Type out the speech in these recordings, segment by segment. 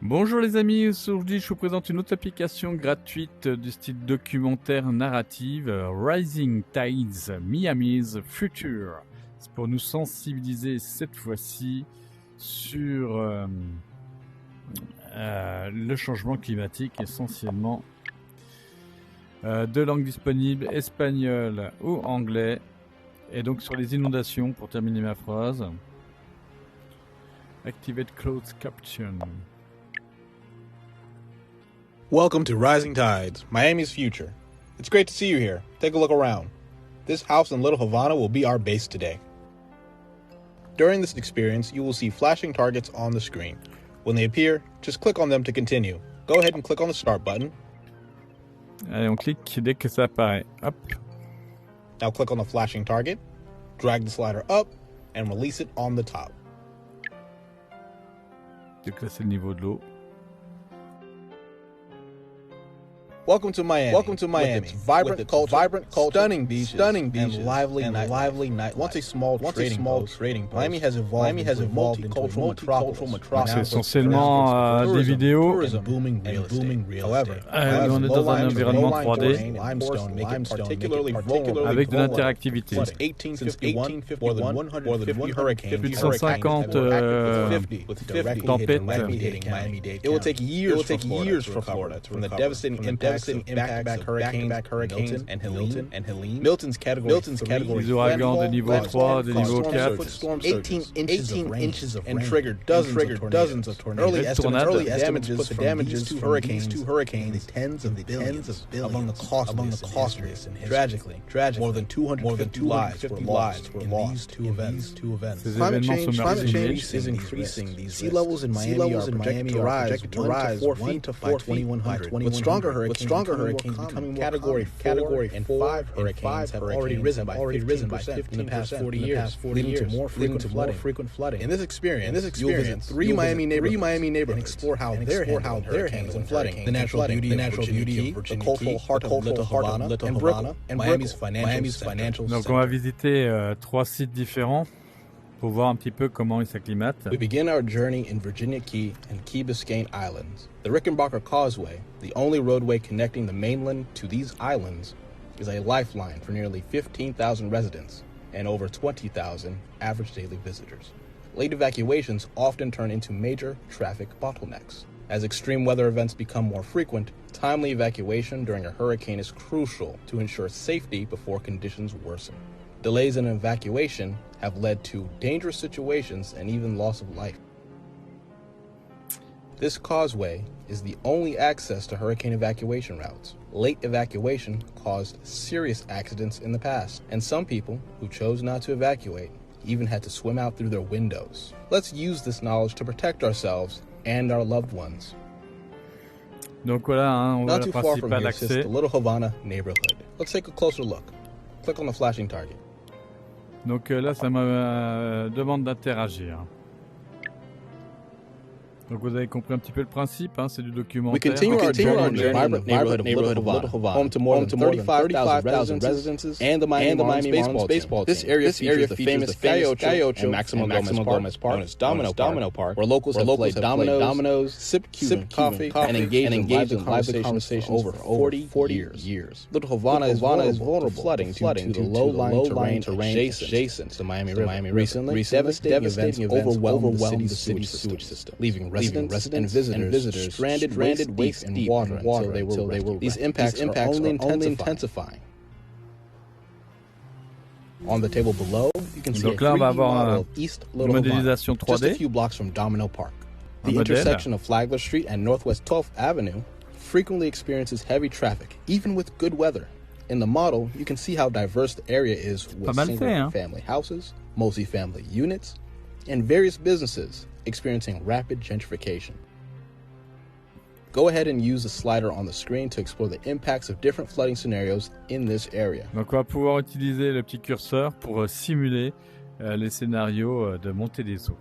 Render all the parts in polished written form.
Bonjour les amis, aujourd'hui je vous présente une autre application gratuite du style documentaire narrative, Rising Tides, Miami's Future. C'est pour nous sensibiliser cette fois-ci sur le changement climatique, essentiellement deux langues disponibles, espagnol ou anglais, et donc sur les inondations pour terminer ma phrase. Activate closed caption. Welcome to Rising Tides, Miami's future. It's great to see you here. Take a look around. This house in Little Havana will be our base today. During this experience, you will see flashing targets on the screen. When they appear, just click on them to continue. Go ahead and click on the start button. Allez, on clique dès que ça apparaît. Hop. Now click on the flashing target, drag the slider up, and release it on the top. Déclasser le niveau de l'eau. Welcome to Miami. Welcome to Miami. With its vibrant culture, stunning beaches, and lively night. Once a small trading post, Miami has evolved into a multicultural metropolis. C'est essentiellement des vidéos. Booming real estate. On est dans un environnement 3D avec de l'interactivité. Since 1851, more than 150 hurricanes. Plus de 150 tempêtes. It will take years for Florida from the devastating impact back-to-back hurricanes Milton and Helene. Milton's category Des ouragans de niveau 3, de niveau 4. 18 inches of rain and triggered dozens of tornadoes. Early estimates put the damages to two hurricanes tens of billions among the costliest in history. Tragically, more than 250 lives were lost in these two events. Climate change is increasing. Sea levels in Miami are projected to rise 1 to 4 feet by 2100. With stronger hurricanes becoming category 4 and 5 hurricanes have already risen by 15% in the past 40 years, leading to more frequent flooding. In this experience, you'll visit three Miami neighborhoods and explore how they're handling flooding, the natural beauty of Virginia Key, the cultural heart of Little Havana, and Miami's financial Donc center. on va visiter 3 sites différents pour voir un petit peu comment ils s'acclimatent. We begin our journey in Virginia Key and Key Biscayne Islands. The Rickenbacker Causeway, the only roadway connecting the mainland to these islands, is a lifeline for nearly 15,000 residents and over 20,000 average daily visitors. Late evacuations often turn into major traffic bottlenecks. As extreme weather events become more frequent, timely evacuation during a hurricane is crucial to ensure safety before conditions worsen. Delays in evacuation have led to dangerous situations and even loss of life. This causeway is the only access to hurricane evacuation routes. Late evacuation caused serious accidents in the past, and some people who chose not to evacuate even had to swim out through their windows. Let's use this knowledge to protect ourselves and our loved ones. Donc voilà, on voit Not le too far from principal here sits accès. the Little Havana neighborhood. Let's take a closer look. Click on the flashing target. Donc là, ça me demande d'interagir. Donc vous avez compris un petit peu le principe, hein, c'est du documentaire. We continue our journey in the vibrant neighborhood of Little Havana, home to more than 35,000 residences and the Miami Marlins baseball team. This area features the famous Cayo and Maximo Gomez Park, known as Domino Park, where locals have played dominoes, sipped Cuban coffee, and engaged in lively conversations for over 40 years. Little Havana is vulnerable to flooding due to the low-lying terrain adjacent to the Miami River. Recently, devastating events overwhelmed the city's sewage system, leaving residents and visitors stranded waist deep in water until they were. These impacts are only intensifying. On the table below, you can see Donc là, on va avoir East une Little Havana, modélisation just a 3D. few blocks from Domino Park. Un The modèle. intersection of Flagler Street and Northwest 12th Avenue frequently experiences heavy traffic, even with good weather. In the model, you can see how diverse the area is with Pas mal fait, hein? single-family houses, multi-family units, and various businesses experiencing rapid gentrification. Go ahead and use the slider on the screen to explore the impacts of different flooding scenarios in this area. Donc on va pouvoir utiliser le petit curseur pour simuler les scénarios de montée des eaux.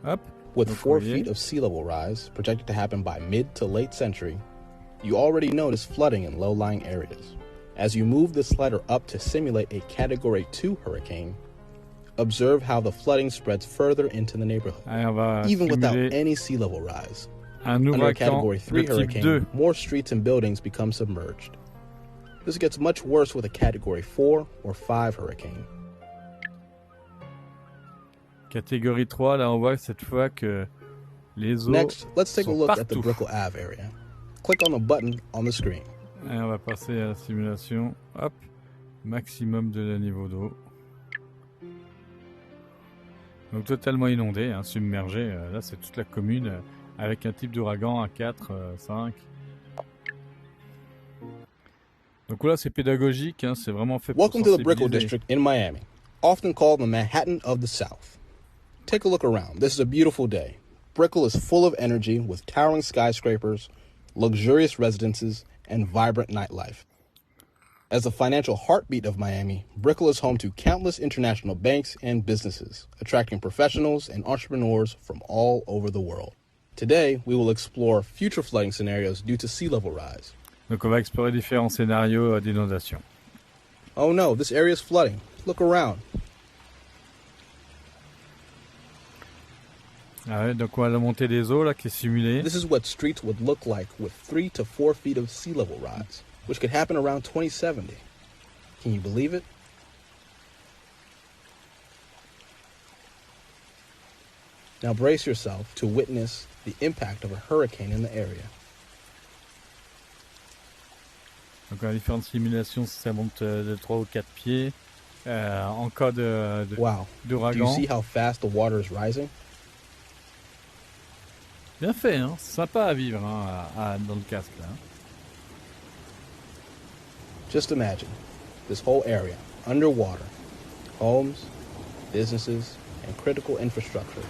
Hop. With Donc, 4 vous voyez. feet of sea level rise projected to happen by mid to late century, you already notice flooding in low-lying areas. As you move the slider up to simulate a Category 2 hurricane, Observe how the flooding spreads further into the neighborhood, even without any sea level rise. Under a Category 3 hurricane, more streets and buildings become submerged. This gets much worse with a Category 4 or 5 hurricane. Catégorie 3, là on voit cette fois que les eaux Next, let's take a look partout. at the Brickell Ave area. Click on the button on the screen. Et on va passer à la simulation. Hop, maximum de le niveau d'eau. Donc totalement inondé, hein, submergé. Là c'est toute la commune avec un type d'ouragan à 4, 5. Donc là c'est pédagogique, hein, c'est vraiment fait pour Welcome to the Brickell sensibiliser. District in Miami, often called the Manhattan of the South. Take a look around. This is a beautiful day. Brickell is full of energy with towering skyscrapers, luxurious residences, and vibrant nightlife. As the financial heartbeat of Miami, Brickell is home to countless international banks and businesses, attracting professionals and entrepreneurs from all over the world. Today, we will explore future flooding scenarios due to sea level rise. Donc on va explorer différents scénarios d'inondation. Oh no, this area is flooding. Look around. Ah ouais, donc on a la montée des eaux là qui est simulée. This is what streets would look like with 3 to 4 feet of sea level rise, which could happen around 2070. Can you believe it? Now brace yourself to witness the impact of a hurricane in the area. Donc on a différentes simulations si ça monte de 3 ou 4 pieds. En cas Wow. Do you d'ouragan. see how fast the water is rising? Bien fait, hein, c'est sympa à vivre hein, dans le casque là. Just imagine this whole area underwater, homes, businesses, and critical infrastructure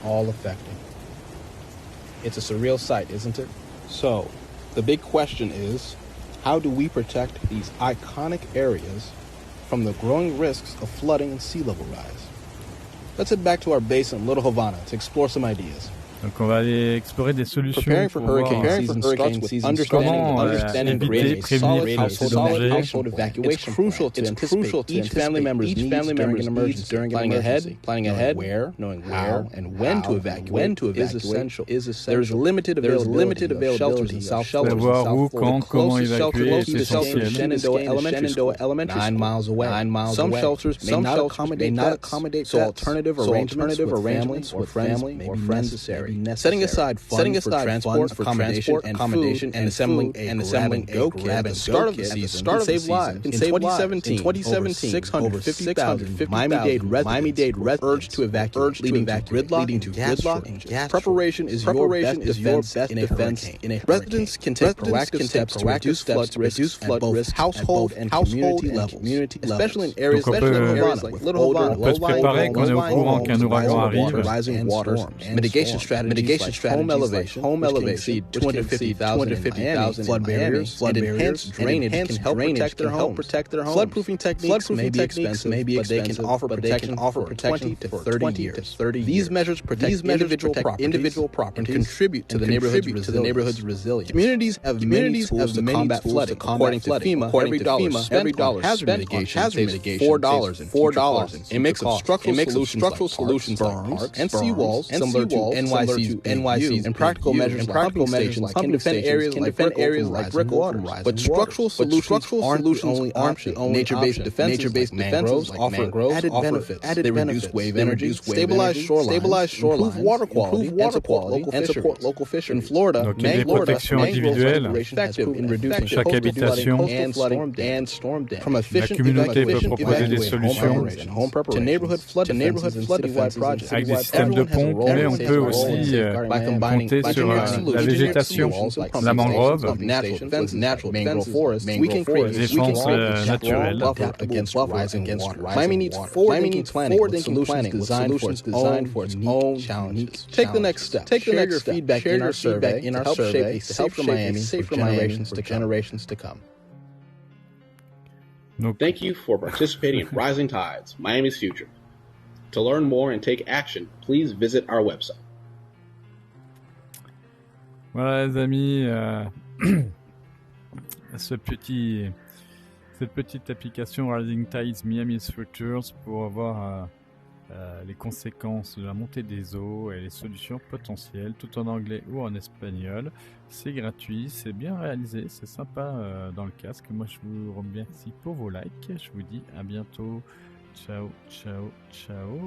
all affected. It's a surreal sight, isn't it? So, the big question is, how do we protect these iconic areas from the growing risks of flooding and sea level rise? Let's head back to our base in Little Havana to explore some ideas. Donc on va aller explorer des solutions Preparing pour for hurricane voir season starts with understanding creating a solid household evacuation plan. It's crucial to each family member's needs during an emergency. Planning ahead, knowing how and when to evacuate is essential. There is limited availability of shelters in South Florida. savoir où, quand, comment Closest shelter évacuer, located c'est in essentiel. Shenandoah Elementary School, 9 miles away. Some shelters may not accommodate so alternative arrangements with family may be necessary. Setting aside funds for transport, accommodation, and assembling a go kit at the start of the season can save lives. In 2017, over 650,000 Miami-Dade residents urged to evacuate, leading to gridlock and gas. Preparation is your best defense in a hurricane. Residents can take proactive steps to reduce flood risk at both household and community levels, especially in areas like Little Havana, low-lying homes, rising water, mitigation strategies like home elevation, which exceed 250,000 flood barriers, and enhanced drainage can help protect their homes. Floodproofing techniques may be expensive, but they can offer protection for 20 to 30 years. These measures protect individual property and contribute to the neighborhood's resilience. Communities have many tools to combat flooding. According to FEMA, every dollar hazard mitigation saves $4 in a mix of structural solutions like parks and seawalls, similar to NYC's and practical measures like pumping stations can defend areas like Brickell from rising. But structural solutions aren't the only option. Nature-based defenses like mangroves added benefits. They reduce wave energy, stabilize shorelines, improve water quality, and support local fisheries. In Florida, Donc il y a des protections individuelles. Chaque habitation, la communauté peut proposer des solutions to neighborhood flood defense projects. avec des systèmes de pompes, mais on peut aussi compter sur la végétation, la mangrove, défense naturelle. Miami needs forward-thinking planning with solutions designed for its own challenges. Take the next step. Share your feedback in our survey to help shape a safer Miami for generations to come. Thank you for participating in Rising Tides, Miami's Future. To learn more and take action, please visit our website. Voilà les amis, cette petite application Rising Tides Miami's Futures pour voir les conséquences de la montée des eaux et les solutions potentielles, tout en anglais ou en espagnol. C'est gratuit, c'est bien réalisé, c'est sympa dans le casque. Moi, je vous remercie pour vos likes. Je vous dis à bientôt. Ciao, ciao, ciao.